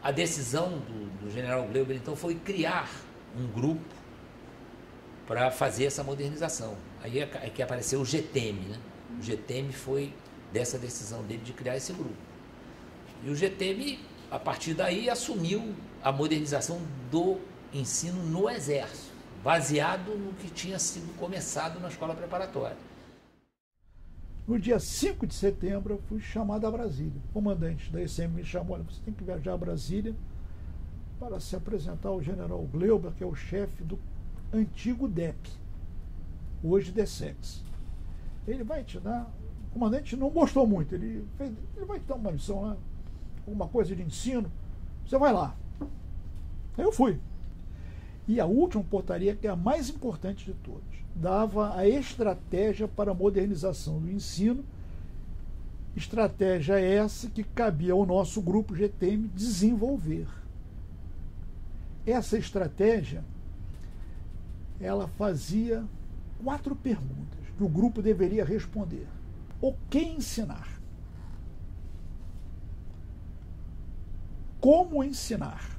A decisão do general Gleuber, então, foi criar um grupo para fazer essa modernização. Aí é que apareceu o GTEM, né? O GTEM foi dessa decisão dele de criar esse grupo. E o GTEM, a partir daí, assumiu a modernização do ensino no Exército, baseado no que tinha sido começado na escola preparatória. No dia 5 de setembro, eu fui chamado a Brasília. O comandante da ECM me chamou: olha, você tem que viajar a Brasília para se apresentar ao general Gleuber, que é o chefe do antigo DEP, hoje DSEX. Ele vai te dar... O comandante não gostou muito, ele vai te dar uma lição lá, alguma coisa de ensino, você vai lá. Aí eu fui. E a última portaria, que é a mais importante de todas, dava a estratégia para a modernização do ensino, estratégia essa que cabia ao nosso grupo GTEM desenvolver. Essa estratégia, ela fazia 4 perguntas que o grupo deveria responder. O que ensinar? Como ensinar?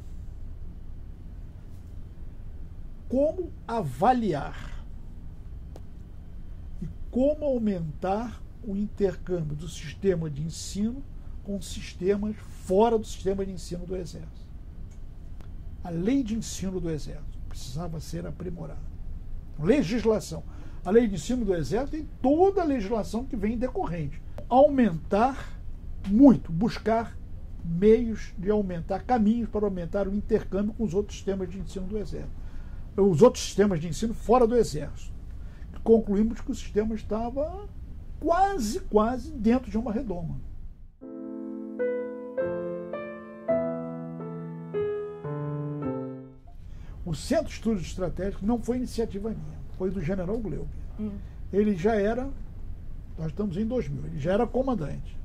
Como avaliar? E como aumentar o intercâmbio do sistema de ensino com sistemas fora do sistema de ensino do Exército. A lei de ensino do Exército precisava ser aprimorada. Legislação. A lei de ensino do Exército tem toda a legislação que vem decorrente. Aumentar muito, buscar meios de aumentar, caminhos para aumentar o intercâmbio com os outros sistemas de ensino do Exército. Os outros sistemas de ensino fora do Exército. Concluímos que o sistema estava quase dentro de uma redoma. O Centro de Estudos Estratégicos não foi iniciativa minha, foi do general Gleuber. Ele já era, nós estamos em 2000, ele já era comandante,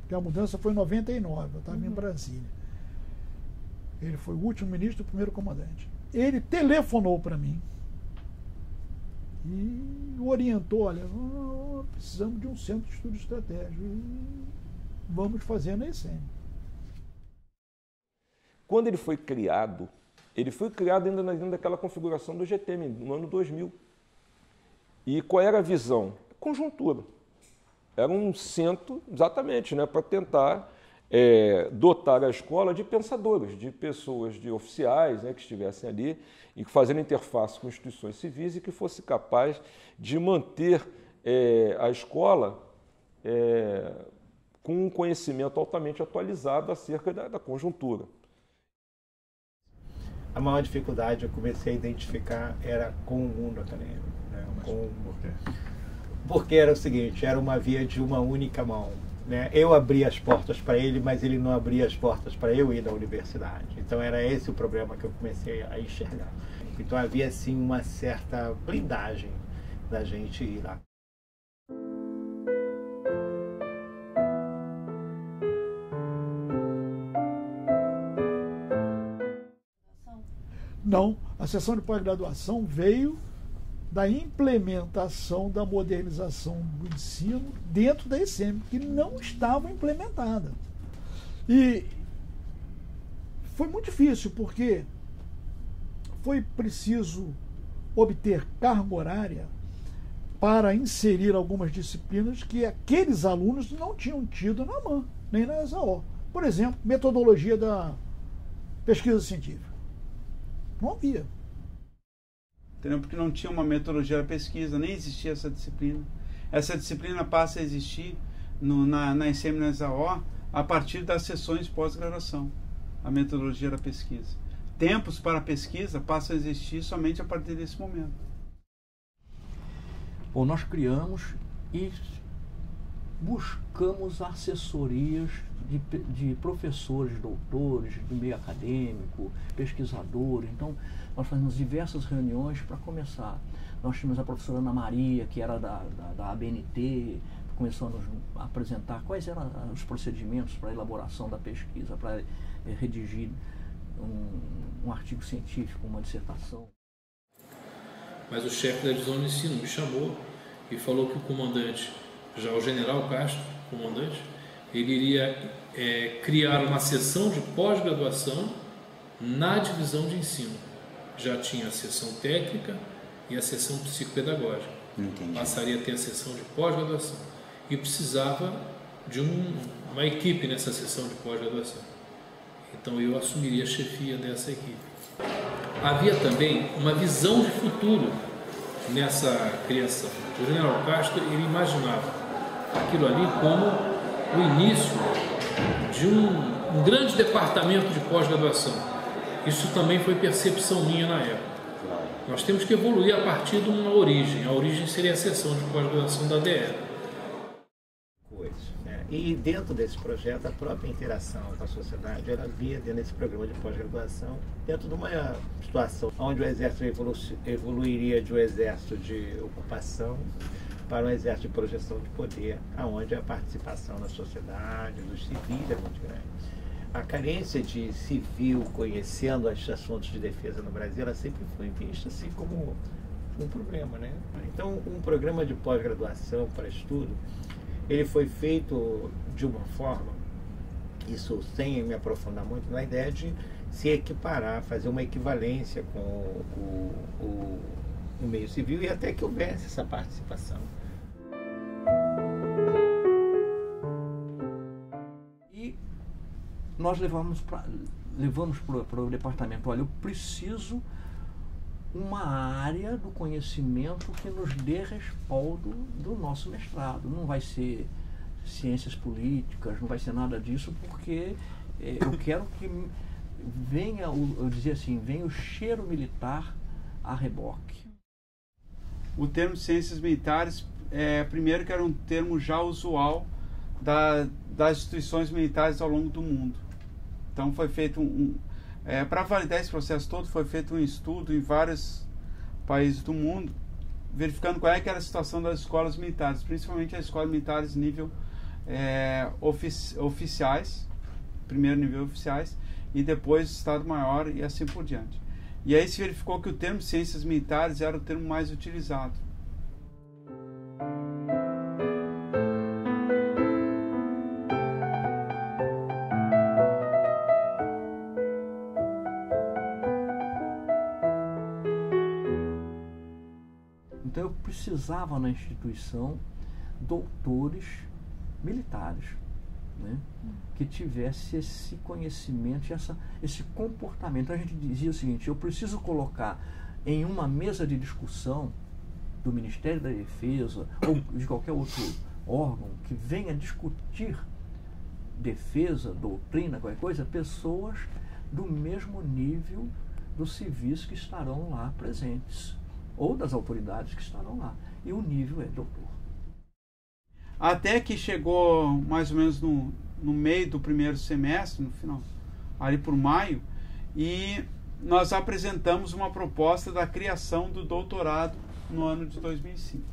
porque a mudança foi em 99, eu estava em Brasília. Ele foi o último ministro e o primeiro comandante. Ele telefonou para mim e orientou: olha, precisamos de um centro de estudo estratégico e vamos fazer na ECM. Quando ele foi criado ainda dentro daquela configuração do GTEM, no ano 2000. E qual era a visão? Conjuntura. Era um centro, exatamente, né, para tentar dotar a escola de pensadores, de pessoas, de oficiais, né, que estivessem ali e fazendo interface com instituições civis e que fosse capaz de manter a escola com um conhecimento altamente atualizado acerca da conjuntura. A maior dificuldade eu comecei a identificar era com o mundo acadêmico. Né? Por quê? Porque era o seguinte, era uma via de uma única mão. Né? Eu abria as portas para ele, mas ele não abria as portas para eu ir na universidade. Então era esse o problema que eu comecei a enxergar. Então havia assim uma certa blindagem da gente ir lá. Não, a sessão de pós-graduação veio da implementação da modernização do ensino dentro da ECM, que não estava implementada. E foi muito difícil, porque foi preciso obter carga horária para inserir algumas disciplinas que aqueles alunos não tinham tido na MAN, nem na ESAO. Por exemplo, metodologia da pesquisa científica. Não havia. Entendeu? Porque não tinha uma metodologia da pesquisa, nem existia essa disciplina. Essa disciplina passa a existir na ECM e na ESAO a partir das sessões de pós-graduação, a metodologia da pesquisa. Tempos para a pesquisa passam a existir somente a partir desse momento. Bom, nós criamos e buscamos assessorias de professores, doutores, do meio acadêmico, pesquisadores. Então, nós fazemos diversas reuniões para começar. Nós tínhamos a professora Ana Maria, que era da ABNT, começou a nos apresentar quais eram os procedimentos para a elaboração da pesquisa, para redigir um artigo científico, uma dissertação. Mas o chefe da divisão de ensino me chamou e falou que o comandante, já o general Castro, comandante, ele iria criar uma seção de pós-graduação na divisão de ensino. Já tinha a seção técnica e a seção psicopedagógica. Entendi. Passaria a ter a seção de pós-graduação. E precisava de uma equipe nessa seção de pós-graduação. Então eu assumiria a chefia dessa equipe. Havia também uma visão de futuro nessa criação. O general Castro, ele imaginava aquilo ali como o início de um grande departamento de pós-graduação. Isso também foi percepção minha na época. Nós temos que evoluir a partir de uma origem. A origem seria a seção de pós-graduação da DE. E dentro desse projeto, a própria interação com a sociedade, ela via dentro desse programa de pós-graduação, dentro de uma situação onde o exército evoluiria de um exército de ocupação para um exército de projeção de poder, onde a participação na sociedade, dos civis é muito grande. A carência de civil conhecendo os assuntos de defesa no Brasil, ela sempre foi vista assim como um problema, né? Então, um programa de pós-graduação para estudo, ele foi feito de uma forma, isso sem me aprofundar muito, na ideia de se equiparar, fazer uma equivalência com o meio civil e até que houvesse essa participação. E nós levamos para o departamento, olha, eu preciso uma área do conhecimento que nos dê respaldo do nosso mestrado. Não vai ser ciências políticas, não vai ser nada disso, porque eu quero que venha, eu dizia assim, venha o cheiro militar a reboque. O termo ciências militares, primeiro que era um termo já usual das instituições militares ao longo do mundo. Então foi feito para validar esse processo todo, foi feito um estudo em vários países do mundo, verificando qual é que era a situação das escolas militares, principalmente as escolas militares nível oficiais, primeiro nível oficiais, e depois Estado Maior e assim por diante. E aí se verificou que o termo ciências militares era o termo mais utilizado. Então eu precisava na instituição doutores militares, né, que tivesse esse conhecimento, esse comportamento. A gente dizia o seguinte: eu preciso colocar em uma mesa de discussão do Ministério da Defesa ou de qualquer outro órgão que venha discutir defesa, doutrina, qualquer coisa, pessoas do mesmo nível dos civis que estarão lá presentes, ou das autoridades que estarão lá. E o nível é doutor. Até que chegou mais ou menos no meio do primeiro semestre, no final, ali por maio, e nós apresentamos uma proposta da criação do doutorado no ano de 2005.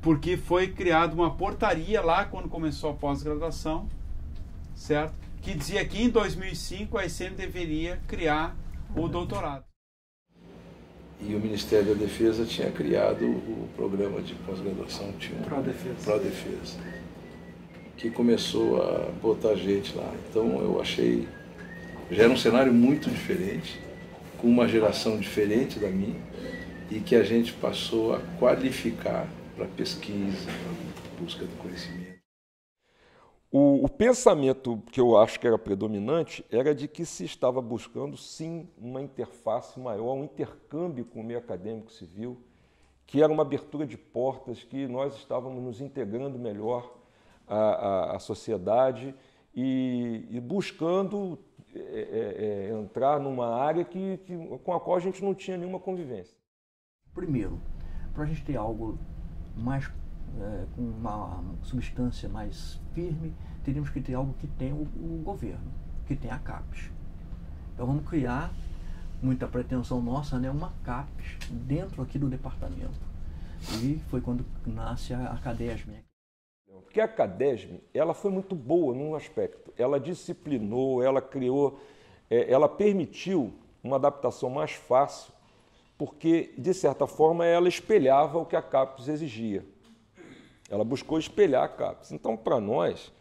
Porque foi criada uma portaria lá quando começou a pós-graduação, certo? Que dizia que em 2005 a ICM deveria criar o doutorado. E o Ministério da Defesa tinha criado o programa de pós-graduação, tinha Prodefesa, que começou a botar gente lá. Então eu achei, já era um cenário muito diferente, com uma geração diferente da minha, e que a gente passou a qualificar para pesquisa, para busca do conhecimento. O pensamento que eu acho que era predominante era de que se estava buscando, sim, uma interface maior, um intercâmbio com o meio acadêmico civil, que era uma abertura de portas, que nós estávamos nos integrando melhor à sociedade e buscando entrar numa área com a qual a gente não tinha nenhuma convivência. Primeiro, para a gente ter algo mais com uma substância mais firme, teríamos que ter algo que tenha o governo, que tenha a CAPES. Então vamos criar, muita pretensão nossa, né, uma CAPES dentro aqui do departamento. E foi quando nasce a CADESM. Porque a CADESM, ela foi muito boa num aspecto. Ela disciplinou, ela criou, ela permitiu uma adaptação mais fácil, porque, de certa forma, ela espelhava o que a CAPES exigia. Ela buscou espelhar a CAPES. Então, para nós,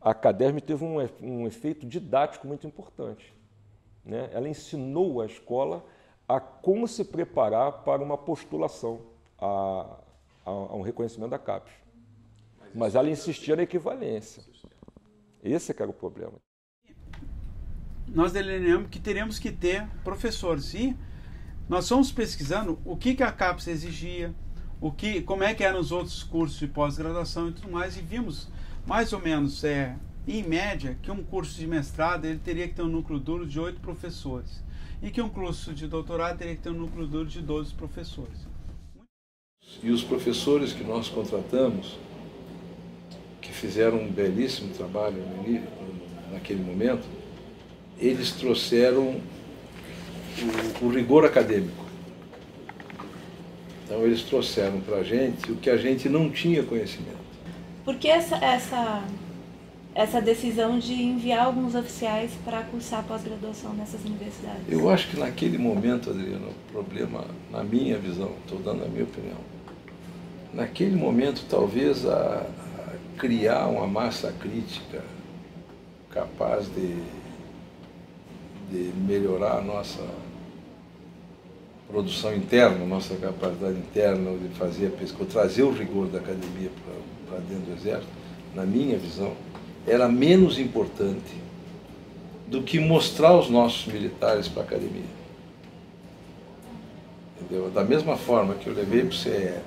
a CADESM teve um efeito didático muito importante, né? Ela ensinou a escola a como se preparar para uma postulação a um reconhecimento da CAPES. Mas ela insistia na equivalência. Esse que era o problema. Nós delineamos que teremos que ter professores. E nós fomos pesquisando o que a CAPES exigia, como é que eram os outros cursos de pós-graduação e tudo mais, e vimos mais ou menos, em média, que um curso de mestrado ele teria que ter um núcleo duro de 8 professores e que um curso de doutorado teria que ter um núcleo duro de 12 professores. E os professores que nós contratamos, que fizeram um belíssimo trabalho naquele momento, eles trouxeram o rigor acadêmico. Então eles trouxeram para a gente o que a gente não tinha conhecimento. Por que essa decisão de enviar alguns oficiais para cursar pós-graduação nessas universidades? Eu acho que naquele momento, Adriana, o problema, na minha visão, estou dando a minha opinião, naquele momento talvez a criar uma massa crítica capaz de melhorar a nossa produção interna, nossa capacidade interna de fazer a pesquisa, trazer o rigor da academia para dentro do Exército, na minha visão, era menos importante do que mostrar os nossos militares para a academia. Entendeu? Da mesma forma que eu levei para o CE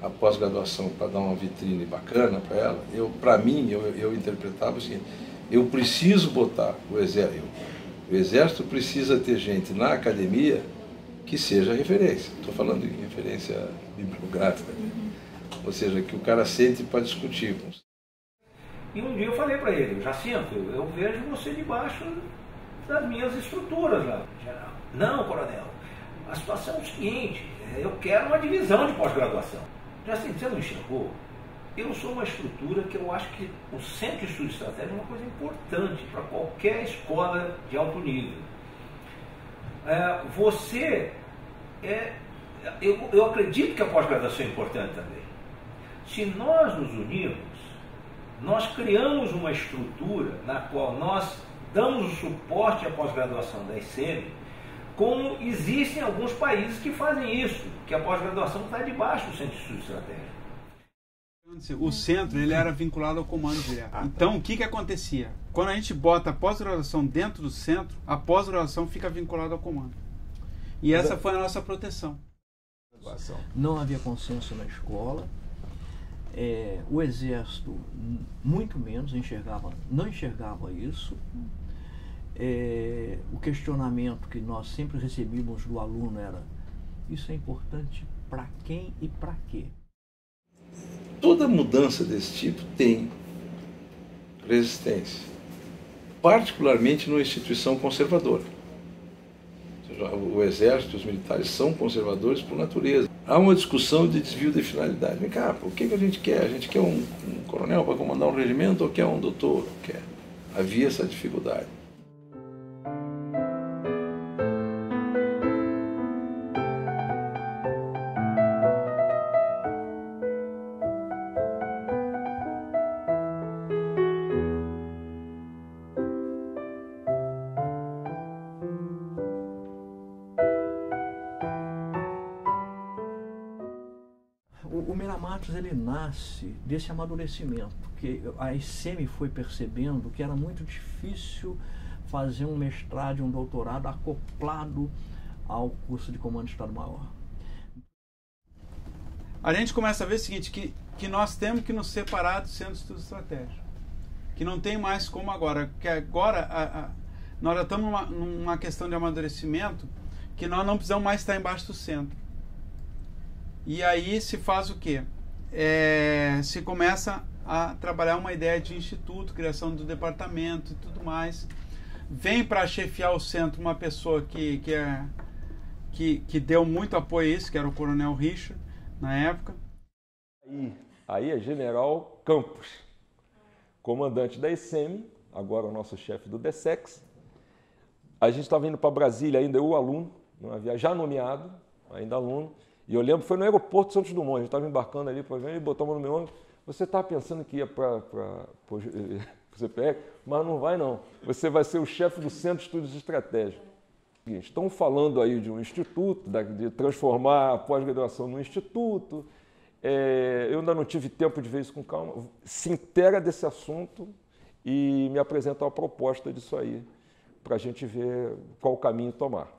a pós-graduação para dar uma vitrine bacana para ela, para mim, eu interpretava o seguinte: eu preciso botar o Exército precisa ter gente na academia que seja referência. Estou falando em referência bibliográfica, né? Ou seja, que o cara sente para discutir. E um dia eu falei para ele: Jacinto, eu vejo você debaixo das minhas estruturas lá, general. Não, coronel, a situação é o seguinte, eu quero uma divisão de pós-graduação. Jacinto, você não enxergou? Eu sou uma estrutura que eu acho que o Centro de Estudo Estratégico é uma coisa importante para qualquer escola de alto nível. Eu acredito que a pós-graduação é importante também. Se nós nos unirmos, nós criamos uma estrutura na qual nós damos o suporte à pós-graduação da ICM, como existem alguns países que fazem isso, que a pós-graduação está debaixo do Centro de Estudo Estratégico. O centro ele era vinculado ao comando direto. Então, o que acontecia? Quando a gente bota a pós-graduação dentro do centro, a pós-graduação fica vinculada ao comando. E essa foi a nossa proteção. Não havia consenso na escola. O Exército, muito menos, não enxergava isso. O questionamento que nós sempre recebíamos do aluno era: isso é importante para quem e para quê? Toda mudança desse tipo tem resistência, particularmente numa instituição conservadora. Ou seja, o Exército e os militares são conservadores por natureza. Há uma discussão de desvio de finalidade. Vem cá, o que a gente quer? A gente quer um coronel para comandar um regimento ou quer um doutor? Quer. Havia essa dificuldade. O Meira Matos, ele nasce desse amadurecimento, que a ICM foi percebendo que era muito difícil fazer um mestrado e um doutorado acoplado ao curso de Comando de Estado-Maior. A gente começa a ver o seguinte, que nós temos que nos separar do Centro de Estudo Estratégico. Que não tem mais como agora. Que agora nós já estamos numa questão de amadurecimento que nós não precisamos mais estar embaixo do centro. E aí se faz o quê? Se começa a trabalhar uma ideia de instituto, criação do departamento e tudo mais. Vem para chefiar o centro uma pessoa que deu muito apoio a isso, que era o Coronel Richard, na época. Aí é General Campos, comandante da ICM, agora o nosso chefe do DSEX. A gente estava indo para Brasília ainda, eu aluno, numa viagem já nomeado, ainda aluno. E eu lembro, foi no aeroporto de Santos Dumont, a gente estava embarcando ali, ele botou a mão no meu ombro. Você estava pensando que ia para para o CPEX, mas não vai não. Você vai ser o chefe do Centro de Estudos Estratégicos. Estão falando aí de um instituto, de transformar a pós-graduação num instituto. Eu ainda não tive tempo de ver isso com calma. Se inteira desse assunto e me apresenta uma proposta disso aí, para a gente ver qual caminho tomar.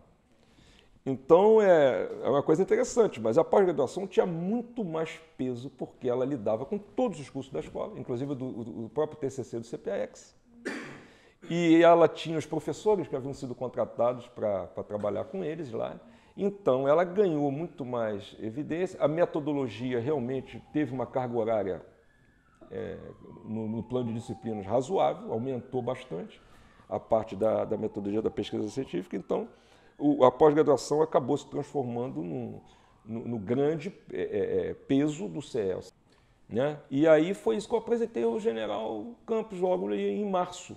Então, é uma coisa interessante, mas a pós-graduação tinha muito mais peso porque ela lidava com todos os cursos da escola, inclusive do próprio TCC do CPEX. E ela tinha os professores que haviam sido contratados para trabalhar com eles lá. Então, ela ganhou muito mais evidência. A metodologia realmente teve uma carga horária no plano de disciplinas razoável, aumentou bastante a parte da metodologia da pesquisa científica. Então, a pós-graduação acabou se transformando no grande peso do CES. Né? E aí foi isso que eu apresentei ao general Campos logo em março.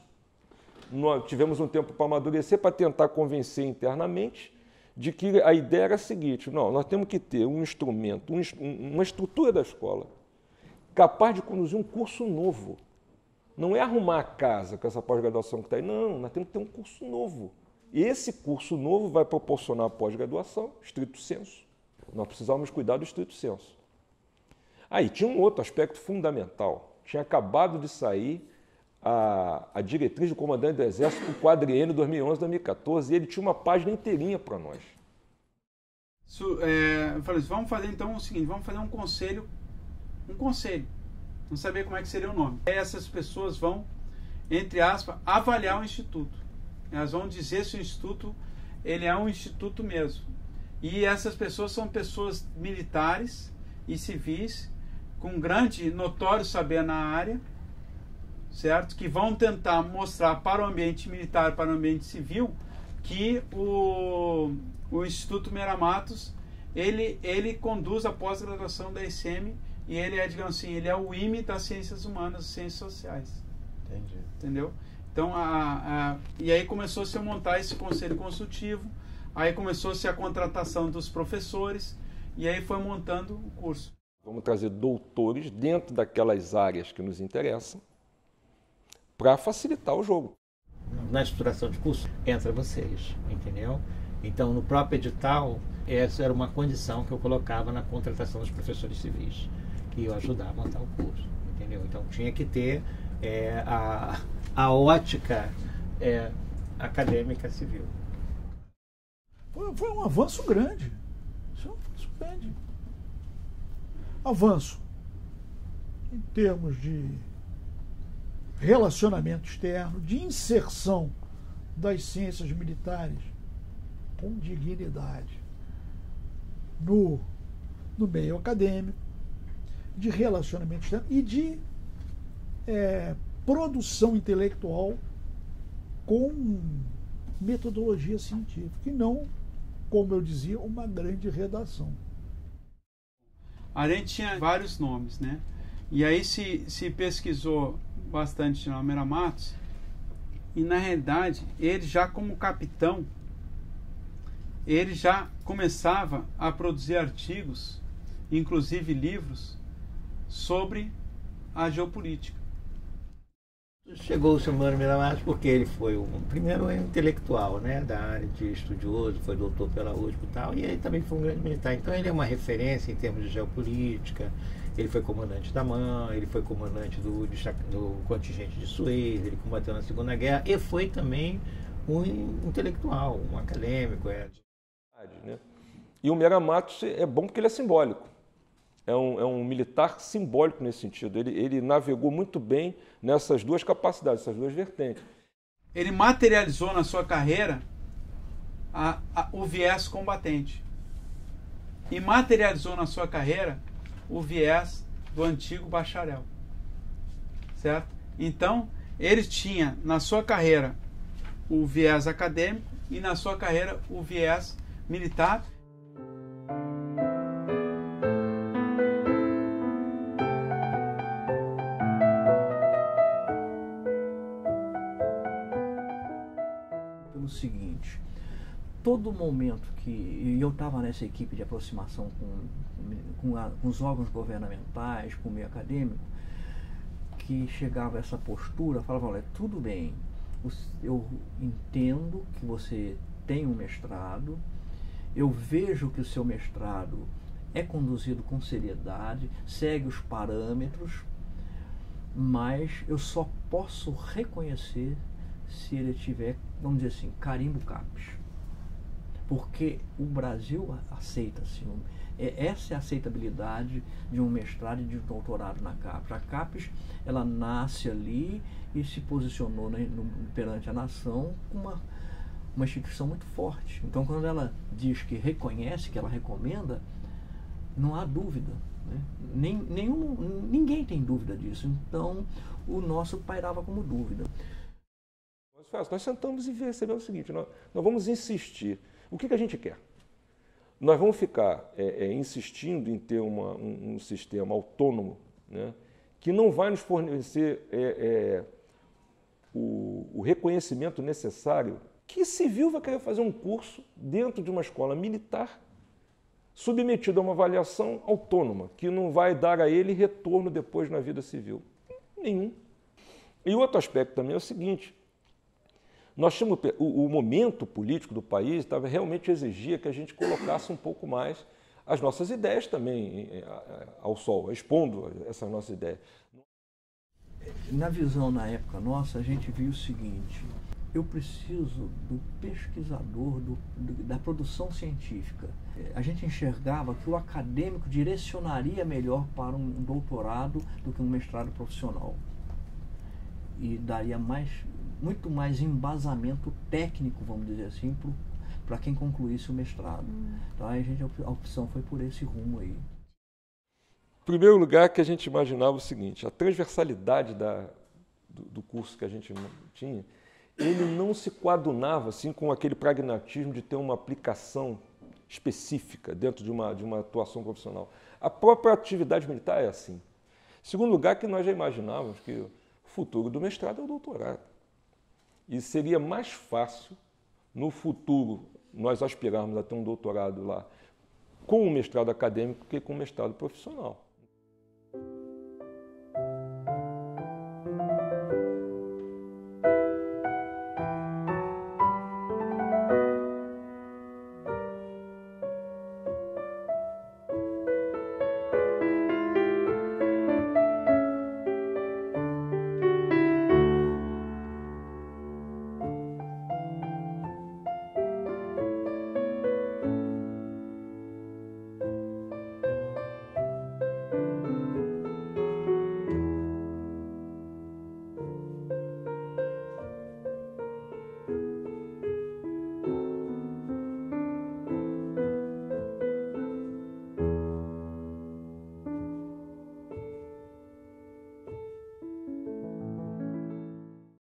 Nós tivemos um tempo para amadurecer, para tentar convencer internamente de que a ideia era a seguinte: não, nós temos que ter um instrumento, uma estrutura da escola capaz de conduzir um curso novo. Não é arrumar a casa com essa pós-graduação que está aí, não, nós temos que ter um curso novo. E esse curso novo vai proporcionar a pós-graduação, estrito sensu. Nós precisávamos cuidar do estrito sensu. Aí tinha um outro aspecto fundamental. Tinha acabado de sair a diretriz do comandante do Exército, o quadriênio 2011-2014, e ele tinha uma página inteirinha para nós. Eu falei assim, vamos fazer então o seguinte, vamos fazer um conselho, não sabia como é que seria o nome. Essas pessoas vão, entre aspas, avaliar o instituto. Elas vão dizer se o instituto ele é um instituto mesmo. E essas pessoas são pessoas militares e civis com grande notório saber na área, certo? Que vão tentar mostrar para o ambiente militar, para o ambiente civil, que o Instituto Meira Matos ele conduz a pós-graduação da ICM e ele é, digamos assim, ele é o IME das ciências humanas e ciências sociais. Entendi. Entendeu? Então, e aí começou-se a montar esse conselho consultivo, aí começou-se a contratação dos professores, e aí foi montando o curso. Vamos trazer doutores dentro daquelas áreas que nos interessam para facilitar o jogo. Na estruturação de curso, entra vocês, entendeu? Então, no próprio edital, essa era uma condição que eu colocava na contratação dos professores civis, que iam ajudar a montar o curso, entendeu? Então, tinha que ter a ótica acadêmica civil. Foi um avanço grande. Isso é um avanço grande. Avanço em termos de relacionamento externo, de inserção das ciências militares com dignidade no meio acadêmico, de relacionamento externo e de produção intelectual com metodologia científica e não, como eu dizia, uma grande redação. A gente tinha vários nomes, né? E aí se pesquisou bastante no Meira Matos e, na realidade, ele já como capitão, ele já começava a produzir artigos, inclusive livros, sobre a geopolítica. Chegou o senhor Meira Matos porque ele foi primeiro intelectual, né, da área de estudioso, foi doutor pela USP e tal, e ele também foi um grande militar. Então ele é uma referência em termos de geopolítica, ele foi comandante da MAN, ele foi comandante do contingente de Suez, ele combateu na Segunda Guerra e foi também um intelectual, um acadêmico. Né? E o Meira Matos é bom porque ele é simbólico. É um militar simbólico nesse sentido. Ele navegou muito bem nessas duas capacidades, essas duas vertentes. Ele materializou na sua carreira o viés combatente. E materializou na sua carreira o viés do antigo bacharel. Certo? Então, ele tinha na sua carreira o viés acadêmico e na sua carreira o viés militar. Pelo seguinte, todo momento que eu estava nessa equipe de aproximação com os órgãos governamentais, com o meio acadêmico, que chegava a essa postura, falava, olha, tudo bem, eu entendo que você tem um mestrado, eu vejo que o seu mestrado é conduzido com seriedade, segue os parâmetros, mas eu só posso reconhecer se ele tiver, vamos dizer assim, carimbo CAPES. Porque o Brasil aceita, assim, essa é a aceitabilidade de um mestrado e de um doutorado na CAPES. A CAPES, ela nasce ali e se posicionou perante a nação com uma instituição muito forte. Então, quando ela diz que reconhece, que ela recomenda, não há dúvida, né? Ninguém tem dúvida disso. Então, o nosso pairava como dúvida. Nós sentamos e percebemos o seguinte, nós vamos insistir. O que a gente quer? Nós vamos ficar insistindo em ter um sistema autônomo, né, que não vai nos fornecer o reconhecimento necessário. Que civil vai querer fazer um curso dentro de uma escola militar submetido a uma avaliação autônoma, que não vai dar a ele retorno depois na vida civil? Nenhum. E outro aspecto também é o seguinte, nós tínhamos, o momento político do país realmente exigia que a gente colocasse um pouco mais as nossas ideias também ao sol, expondo essas nossas ideias. Na visão, na época nossa, a gente viu o seguinte, eu preciso do pesquisador, da produção científica. A gente enxergava que o acadêmico direcionaria melhor para um doutorado do que um mestrado profissional. E daria muito mais embasamento técnico, vamos dizer assim, para quem concluísse o mestrado. Então a opção foi por esse rumo aí. Em primeiro lugar, que a gente imaginava o seguinte, a transversalidade do curso que a gente tinha, ele não se coadunava assim, com aquele pragmatismo de ter uma aplicação específica dentro de uma atuação profissional. A própria atividade militar é assim. Em segundo lugar, que nós já imaginávamos que o futuro do mestrado é o doutorado. E seria mais fácil, no futuro, nós aspirarmos a ter um doutorado lá com um mestrado acadêmico que com um mestrado profissional.